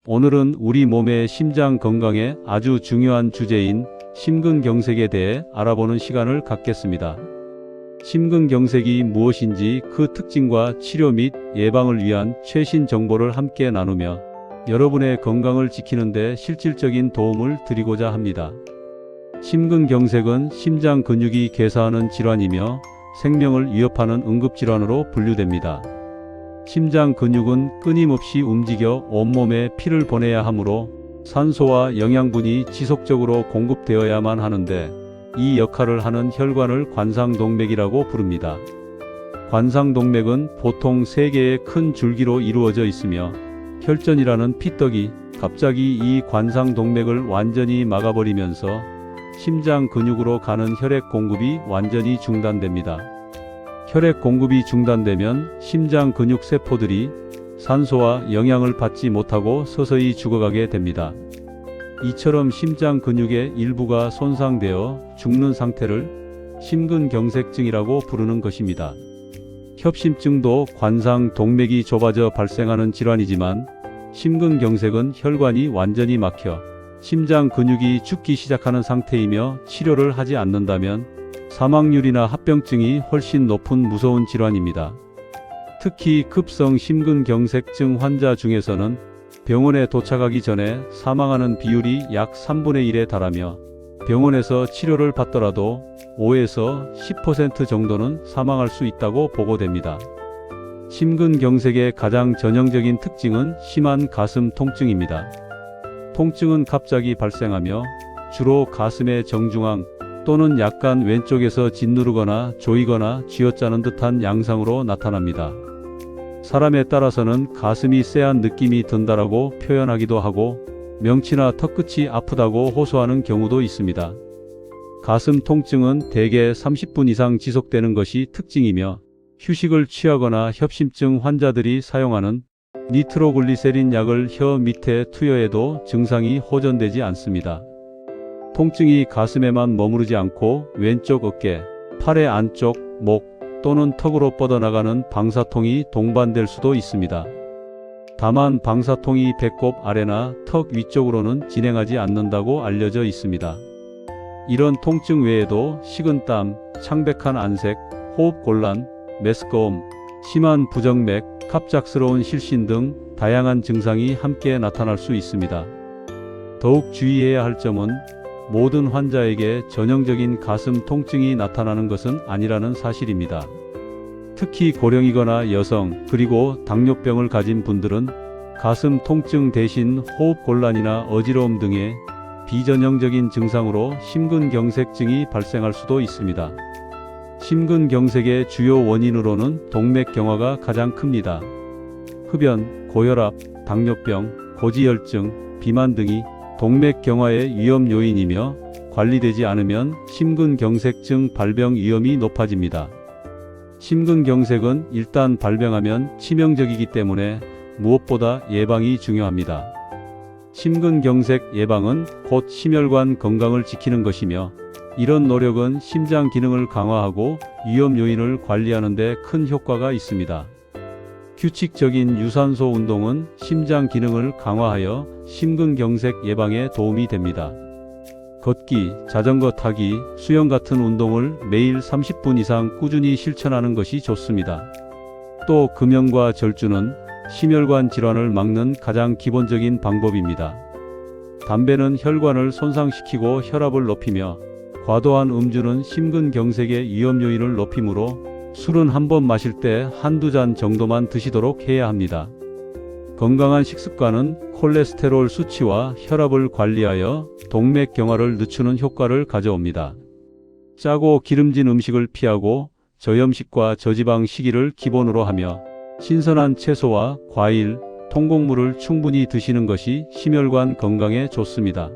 오늘은 우리 몸의 심장 건강에 아주 중요한 주제인 심근경색에 대해 알아보는 시간을 갖겠습니다. 심근경색이 무엇인지 그 특징과 치료 및 예방을 위한 최신 정보를 함께 나누며 여러분의 건강을 지키는 데 실질적인 도움을 드리고자 합니다. 심근경색은 심장 근육이 괴사하는 질환이며 생명을 위협하는 응급질환으로 분류됩니다. 심장 근육은 끊임없이 움직여 온몸에 피를 보내야 하므로 산소와 영양분이 지속적으로 공급되어야만 하는데 이 역할을 하는 혈관을 관상동맥이라고 부릅니다. 관상동맥은 보통 3개의 큰 줄기로 이루어져 있으며 혈전이라는 피떡이 갑자기 이 관상동맥을 완전히 막아버리면서 심장 근육으로 가는 혈액 공급이 완전히 중단됩니다. 혈액 공급이 중단되면 심장 근육 세포들이 산소와 영양을 받지 못하고 서서히 죽어가게 됩니다. 이처럼 심장 근육의 일부가 손상되어 죽는 상태를 심근경색증이라고 부르는 것입니다. 협심증도 관상동맥이 좁아져 발생하는 질환이지만 심근경색은 혈관이 완전히 막혀 심장 근육이 죽기 시작하는 상태이며 치료를 하지 않는다면 사망률이나 합병증이 훨씬 높은 무서운 질환입니다. 특히 급성 심근경색증 환자 중에서는 병원에 도착하기 전에 사망하는 비율이 약 3분의 1에 달하며 병원에서 치료를 받더라도 5에서 10% 정도는 사망할 수 있다고 보고됩니다. 심근경색의 가장 전형적인 특징은 심한 가슴 통증입니다. 통증은 갑자기 발생하며 주로 가슴의 정중앙 또는 약간 왼쪽에서 짓누르거나 조이거나 쥐어짜는 듯한 양상으로 나타납니다. 사람에 따라서는 가슴이 쎄한 느낌이 든다라고 표현하기도 하고 명치나 턱끝이 아프다고 호소하는 경우도 있습니다. 가슴 통증은 대개 30분 이상 지속되는 것이 특징이며 휴식을 취하거나 협심증 환자들이 사용하는 니트로글리세린 약을 혀 밑에 투여해도 증상이 호전되지 않습니다. 통증이 가슴에만 머무르지 않고 왼쪽 어깨, 팔의 안쪽, 목 또는 턱으로 뻗어나가는 방사통이 동반될 수도 있습니다. 다만 방사통이 배꼽 아래나 턱 위쪽으로는 진행하지 않는다고 알려져 있습니다. 이런 통증 외에도 식은땀, 창백한 안색, 호흡곤란, 메스꺼움, 심한 부정맥, 갑작스러운 실신 등 다양한 증상이 함께 나타날 수 있습니다. 더욱 주의해야 할 점은 모든 환자에게 전형적인 가슴 통증이 나타나는 것은 아니라는 사실입니다. 특히 고령이거나 여성 그리고 당뇨병을 가진 분들은 가슴 통증 대신 호흡곤란이나 어지러움 등의 비전형적인 증상으로 심근경색증이 발생할 수도 있습니다. 심근경색의 주요 원인으로는 동맥경화가 가장 큽니다. 흡연, 고혈압, 당뇨병, 고지혈증, 비만 등이 동맥경화의 위험 요인이며 관리되지 않으면 심근경색증 발병 위험이 높아집니다. 심근경색은 일단 발병하면 치명적이기 때문에 무엇보다 예방이 중요합니다. 심근경색 예방은 곧 심혈관 건강을 지키는 것이며 이런 노력은 심장 기능을 강화하고 위험 요인을 관리하는 데 큰 효과가 있습니다. 규칙적인 유산소 운동은 심장 기능을 강화하여 심근경색 예방에 도움이 됩니다. 걷기, 자전거 타기, 수영 같은 운동을 매일 30분 이상 꾸준히 실천하는 것이 좋습니다. 또 금연과 절주는 심혈관 질환을 막는 가장 기본적인 방법입니다. 담배는 혈관을 손상시키고 혈압을 높이며 과도한 음주는 심근경색의 위험 요인을 높이므로 술은 한 번 마실 때 한두 잔 정도만 드시도록 해야 합니다. 건강한 식습관은 콜레스테롤 수치와 혈압을 관리하여 동맥경화를 늦추는 효과를 가져옵니다. 짜고 기름진 음식을 피하고 저염식과 저지방 식이를 기본으로 하며 신선한 채소와 과일, 통곡물을 충분히 드시는 것이 심혈관 건강에 좋습니다.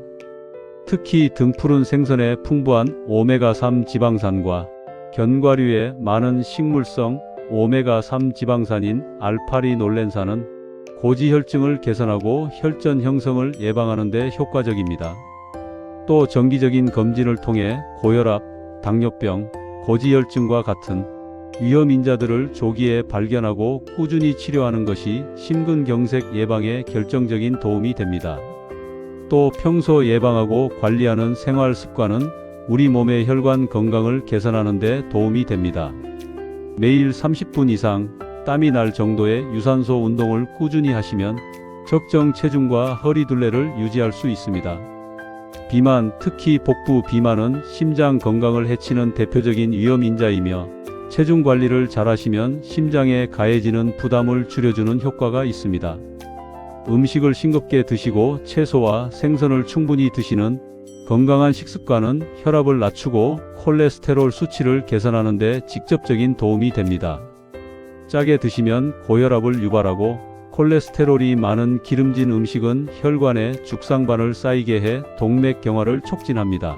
특히 등푸른 생선의 풍부한 오메가3 지방산과 견과류의 많은 식물성 오메가3 지방산인 알파리놀렌산은 고지혈증을 개선하고 혈전 형성을 예방하는 데 효과적입니다. 또 정기적인 검진을 통해 고혈압, 당뇨병, 고지혈증과 같은 위험 인자들을 조기에 발견하고 꾸준히 치료하는 것이 심근경색 예방에 결정적인 도움이 됩니다. 또 평소 예방하고 관리하는 생활 습관은 우리 몸의 혈관 건강을 개선하는 데 도움이 됩니다. 매일 30분 이상 땀이 날 정도의 유산소 운동을 꾸준히 하시면 적정 체중과 허리둘레를 유지할 수 있습니다. 비만, 특히 복부 비만은 심장 건강을 해치는 대표적인 위험인자이며 체중 관리를 잘하시면 심장에 가해지는 부담을 줄여주는 효과가 있습니다. 음식을 싱겁게 드시고 채소와 생선을 충분히 드시는 건강한 식습관은 혈압을 낮추고 콜레스테롤 수치를 개선하는 데 직접적인 도움이 됩니다. 짜게 드시면 고혈압을 유발하고 콜레스테롤이 많은 기름진 음식은 혈관에 죽상반을 쌓이게 해 동맥경화를 촉진합니다.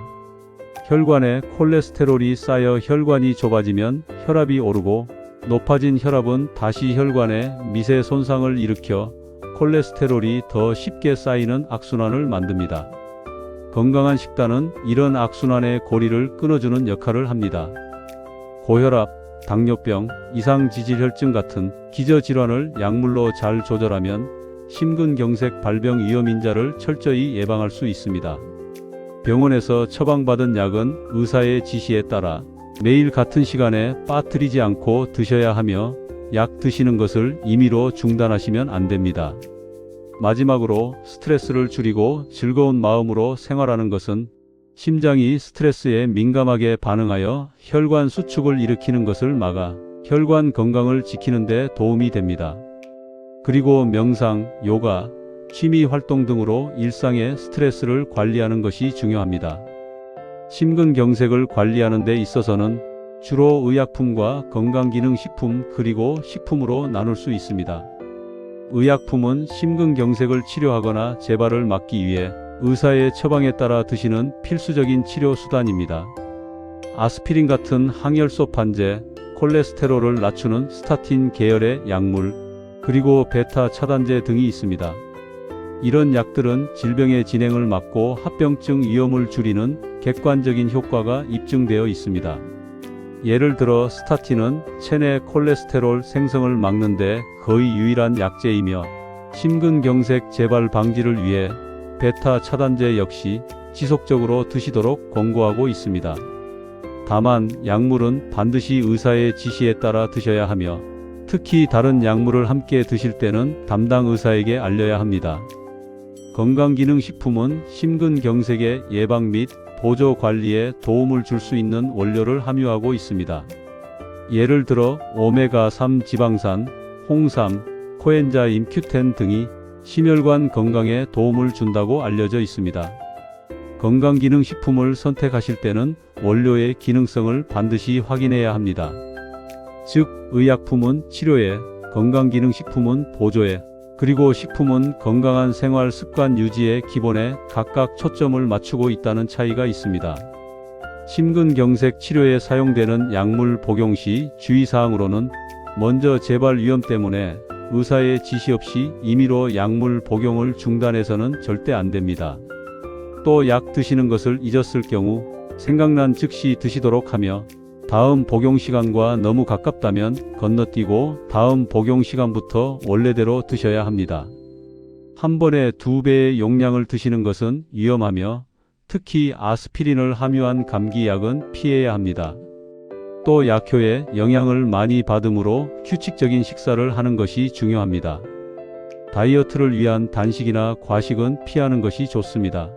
혈관에 콜레스테롤이 쌓여 혈관이 좁아지면 혈압이 오르고 높아진 혈압은 다시 혈관에 미세 손상을 일으켜 콜레스테롤이 더 쉽게 쌓이는 악순환을 만듭니다. 건강한 식단은 이런 악순환의 고리를 끊어주는 역할을 합니다. 고혈압, 당뇨병, 이상지질혈증 같은 기저질환을 약물로 잘 조절하면 심근경색 발병 위험인자를 철저히 예방할 수 있습니다. 병원에서 처방받은 약은 의사의 지시에 따라 매일 같은 시간에 빠뜨리지 않고 드셔야 하며 약 드시는 것을 임의로 중단하시면 안 됩니다. 마지막으로 스트레스를 줄이고 즐거운 마음으로 생활하는 것은 심장이 스트레스에 민감하게 반응하여 혈관 수축을 일으키는 것을 막아 혈관 건강을 지키는 데 도움이 됩니다. 그리고 명상, 요가, 취미 활동 등으로 일상의 스트레스를 관리하는 것이 중요합니다. 심근경색을 관리하는 데 있어서는 주로 의약품과 건강기능식품 그리고 식품으로 나눌 수 있습니다. 의약품은 심근경색을 치료하거나 재발을 막기 위해 의사의 처방에 따라 드시는 필수적인 치료 수단입니다. 아스피린 같은 항열소 판제, 콜레스테롤을 낮추는 스타틴 계열의 약물, 그리고 베타 차단제 등이 있습니다. 이런 약들은 질병의 진행을 막고 합병증 위험을 줄이는 객관적인 효과가 입증되어 있습니다. 예를 들어 스타틴은 체내 콜레스테롤 생성을 막는 데 거의 유일한 약제이며 심근경색 재발 방지를 위해 베타 차단제 역시 지속적으로 드시도록 권고하고 있습니다. 다만 약물은 반드시 의사의 지시에 따라 드셔야 하며 특히 다른 약물을 함께 드실 때는 담당 의사에게 알려야 합니다. 건강기능식품은 심근경색의 예방 및 보조 관리에 도움을 줄 수 있는 원료를 함유하고 있습니다. 예를 들어 오메가3 지방산, 홍삼, 코엔자임 Q10 등이 심혈관 건강에 도움을 준다고 알려져 있습니다. 건강기능식품을 선택하실 때는 원료의 기능성을 반드시 확인해야 합니다. 즉, 의약품은 치료에, 건강기능식품은 보조에, 그리고 식품은 건강한 생활 습관 유지의 기본에 각각 초점을 맞추고 있다는 차이가 있습니다. 심근경색 치료에 사용되는 약물 복용 시 주의사항으로는 먼저 재발 위험 때문에 의사의 지시 없이 임의로 약물 복용을 중단해서는 절대 안 됩니다. 또 약 드시는 것을 잊었을 경우 생각난 즉시 드시도록 하며 다음 복용 시간과 너무 가깝다면 건너뛰고 다음 복용 시간부터 원래대로 드셔야 합니다. 한 번에 2배의 용량을 드시는 것은 위험하며 특히 아스피린을 함유한 감기약은 피해야 합니다. 또 약효에 영향을 많이 받으므로 규칙적인 식사를 하는 것이 중요합니다. 다이어트를 위한 단식이나 과식은 피하는 것이 좋습니다.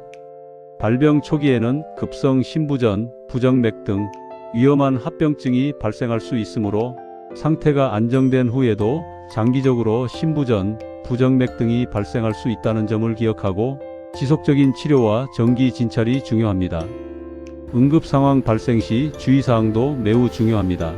발병 초기에는 급성 심부전, 부정맥 등 위험한 합병증이 발생할 수 있으므로 상태가 안정된 후에도 장기적으로 심부전, 부정맥 등이 발생할 수 있다는 점을 기억하고 지속적인 치료와 정기 진찰이 중요합니다. 응급 상황 발생 시 주의사항도 매우 중요합니다.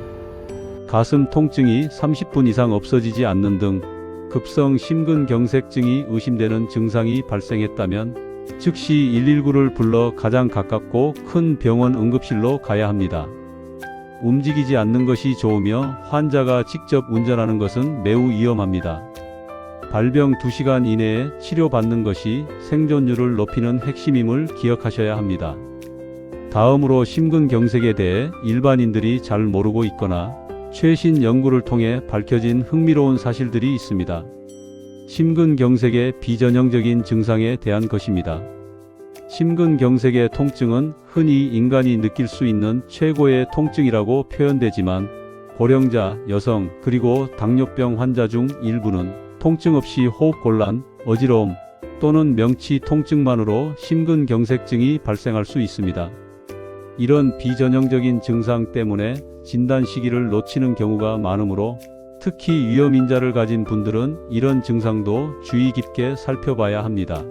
가슴 통증이 30분 이상 없어지지 않는 등 급성 심근경색증이 의심되는 증상이 발생했다면 즉시 119를 불러 가장 가깝고 큰 병원 응급실로 가야 합니다. 움직이지 않는 것이 좋으며 환자가 직접 운전하는 것은 매우 위험합니다. 발병 2시간 이내에 치료받는 것이 생존율을 높이는 핵심임을 기억하셔야 합니다. 다음으로 심근경색에 대해 일반인들이 잘 모르고 있거나 최신 연구를 통해 밝혀진 흥미로운 사실들이 있습니다. 심근경색의 비전형적인 증상에 대한 것입니다. 심근경색의 통증은 흔히 인간이 느낄 수 있는 최고의 통증이라고 표현되지만 고령자, 여성, 그리고 당뇨병 환자 중 일부는 통증 없이 호흡곤란, 어지러움 또는 명치 통증만으로 심근경색증이 발생할 수 있습니다. 이런 비전형적인 증상 때문에 진단 시기를 놓치는 경우가 많으므로 특히 위험인자를 가진 분들은 이런 증상도 주의 깊게 살펴봐야 합니다.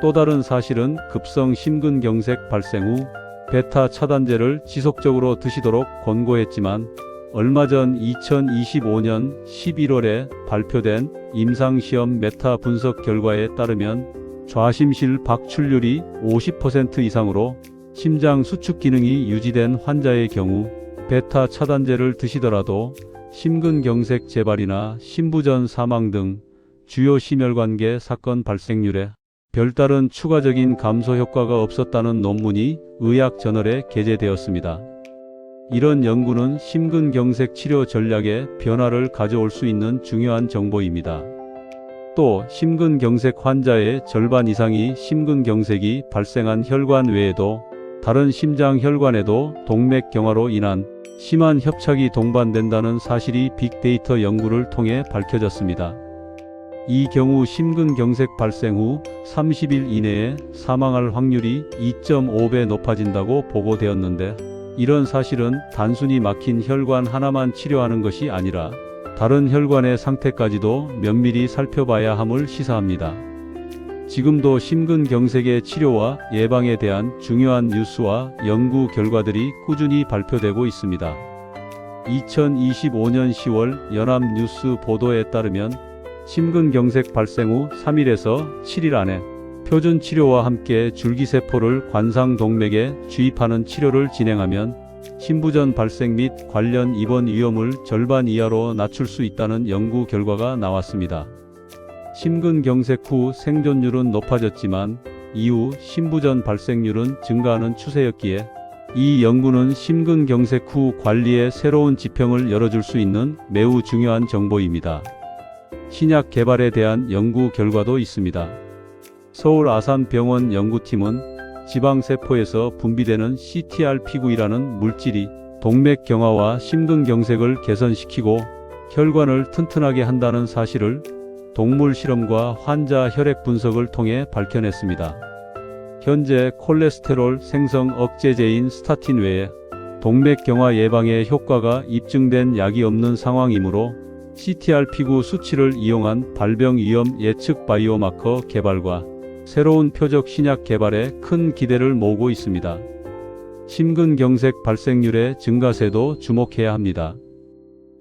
또 다른 사실은 급성 심근경색 발생 후 베타 차단제를 지속적으로 드시도록 권고했지만 얼마 전 2025년 11월에 발표된 임상시험 메타 분석 결과에 따르면 좌심실 박출률이 50% 이상으로 심장 수축 기능이 유지된 환자의 경우 베타 차단제를 드시더라도 심근경색 재발이나 심부전 사망 등 주요 심혈관계 사건 발생률에 별다른 추가적인 감소 효과가 없었다는 논문이 의학저널에 게재되었습니다. 이런 연구는 심근경색 치료 전략에 변화를 가져올 수 있는 중요한 정보입니다. 또 심근경색 환자의 절반 이상이 심근경색이 발생한 혈관 외에도 다른 심장 혈관에도 동맥경화로 인한 심한 협착이 동반된다는 사실이 빅데이터 연구를 통해 밝혀졌습니다. 이 경우 심근경색 발생 후 30일 이내에 사망할 확률이 2.5배 높아진다고 보고되었는데 이런 사실은 단순히 막힌 혈관 하나만 치료하는 것이 아니라 다른 혈관의 상태까지도 면밀히 살펴봐야 함을 시사합니다. 지금도 심근경색의 치료와 예방에 대한 중요한 뉴스와 연구 결과들이 꾸준히 발표되고 있습니다. 2025년 10월 연합뉴스 보도에 따르면 심근경색 발생 후 3일에서 7일 안에 표준 치료와 함께 줄기세포를 관상동맥에 주입하는 치료를 진행하면 심부전 발생 및 관련 입원 위험을 절반 이하로 낮출 수 있다는 연구 결과가 나왔습니다. 심근경색 후 생존율은 높아졌지만 이후 심부전 발생률은 증가하는 추세였기에 이 연구는 심근경색 후 관리의 새로운 지평을 열어줄 수 있는 매우 중요한 정보입니다. 신약 개발에 대한 연구 결과도 있습니다. 서울 아산병원 연구팀은 지방세포에서 분비되는 CTRP9이라는 물질이 동맥경화와 심근경색을 개선시키고 혈관을 튼튼하게 한다는 사실을 동물 실험과 환자 혈액 분석을 통해 밝혀냈습니다. 현재 콜레스테롤 생성 억제제인 스타틴 외에 동맥경화 예방에 효과가 입증된 약이 없는 상황이므로 CTRP9 수치를 이용한 발병 위험 예측 바이오마커 개발과 새로운 표적 신약 개발에 큰 기대를 모으고 있습니다. 심근경색 발생률의 증가세도 주목해야 합니다.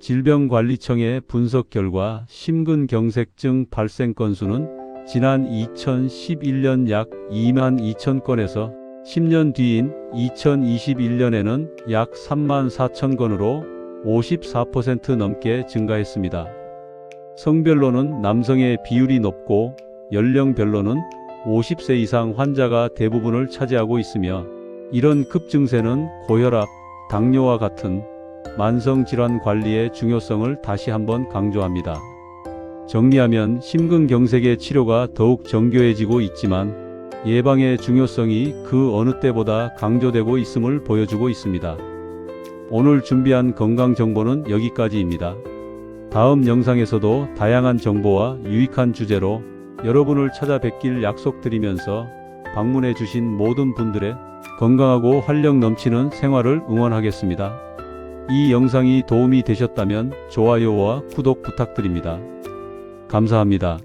질병관리청의 분석 결과 심근경색증 발생 건수는 지난 2011년 약 2만 2천 건에서 10년 뒤인 2021년에는 약 3만 4천 건으로 54% 넘게 증가했습니다. 성별로는 남성의 비율이 높고 연령별로는 50세 이상 환자가 대부분을 차지하고 있으며 이런 급증세는 고혈압, 당뇨와 같은 만성질환 관리의 중요성을 다시 한번 강조합니다. 정리하면 심근경색의 치료가 더욱 정교해지고 있지만 예방의 중요성이 그 어느 때보다 강조되고 있음을 보여주고 있습니다. 오늘 준비한 건강정보는 여기까지입니다. 다음 영상에서도 다양한 정보와 유익한 주제로 여러분을 찾아뵙길 약속드리면서 방문해 주신 모든 분들의 건강하고 활력 넘치는 생활을 응원하겠습니다. 이 영상이 도움이 되셨다면 좋아요와 구독 부탁드립니다. 감사합니다.